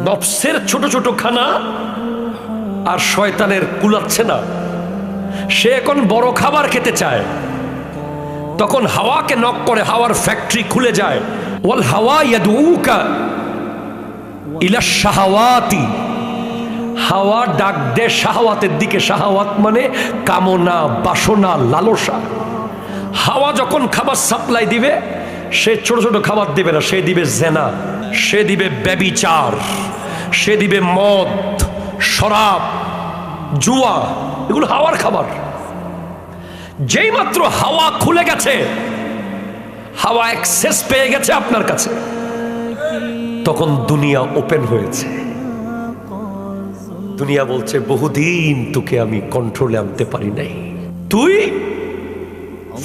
নফসের ছোট ছোট খানা আর শয়তানের কুলাচ্ছে না, সে এখন বড় খাবার খেতে চায়। তখন হাওয়াকে নক করে, হাওয়ার ফ্যাক্টরি খুলে যায়। ওয়াল হাওয়া ইয়াদউকা ইলা শাহাওয়াতি, হাওয়া ডাক দে শাহাওয়াতের দিকে। শাহাওয়াত মানে কামনা, বাসনা, লালসা। হাওয়া যখন খাবার সাপ্লাই দিবে, সে ছোট ছোট খাবার দিবে না, সে দিবে জেনা, সে দিবে ব্যভিচার, সে দিবে মদ, শরাব, জুয়া, এগুলো হাওয়ার খাবার। যেই মাত্র হাওয়া খুলে গেছে, হাওয়া অ্যাক্সেস পেয়ে গেছে আপনার কাছে, তখন দুনিয়া ওপেন হয়েছে। দুনিয়া বলছে বহুদিন তোকে আমি কন্ট্রোলে আনতে পারি নাই, তুই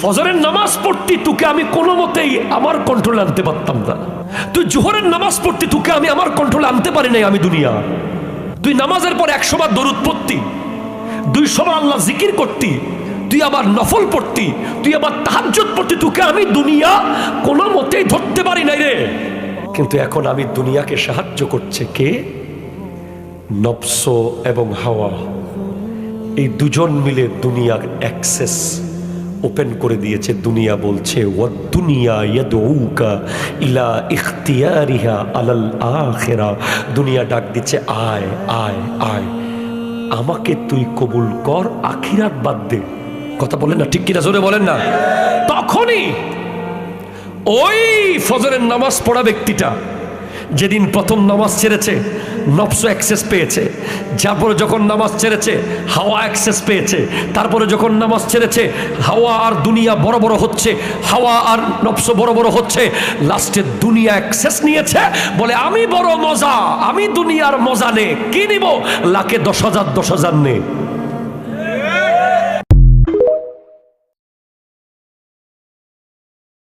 ফজরের নামাজ পড়তি, তোকে আমি কোনো মতেই আমার কন্ট্রোলে আনতে পারতাম না। তুই জোহরের নামাজ পড়তি, তোকে আমি আমার কন্ট্রোলে আনতে পারি নাই আমি দুনিয়া। তুই নামাজের পর 100 বার দরুদ পড়তি, 200 বার আল্লাহ জিকির করতি, তুই আবার নফল পড়তি, তুই আবার তাহাজ্জুদ পড়তি, তোকে আমি দুনিয়া কোনো মতেই ধরতে পারি নাই রে। কিন্তু এখন আমি দুনিয়াকে সাহায্য করছে কে? নফস এবং হাওয়া, এই দুজন মিলে দুনিয়ার অ্যাক্সেস ওপেন করে দিয়েছে। দুনিয়া বলছে ওয়াদ-দুনিয়া ইয়াদউকা ইলা ইখতিয়ারিহা আলাল আখিরা। দুনিয়া ডাক দিচ্ছে আয় আয় আয়, আমাকে তুই কবুল কর, আখিরাত বাদ দে। কথা বলেন না, ঠিক কিনা জোরে বলেন না। তখনই ওই ফজরের নামাজ পড়া ব্যক্তিটা যেদিন প্রথম নামাজ ছেড়েছে, নফস অ্যাক্সেস পেয়েছে। তারপরে যখন নামাজ ছেড়েছে, হাওয়া অ্যাক্সেস পেয়েছে। তারপরে যখন নামাজ ছেড়েছে, হাওয়া আর দুনিয়া বড় বড় হচ্ছে, হাওয়া আর নফস বড় বড় হচ্ছে। লাস্টে দুনিয়া অ্যাক্সেস নিয়েছে, বলে আমি বড় মজা, আমি দুনিয়ার মজা নে। কি নিব? লাখে 10,000 নে।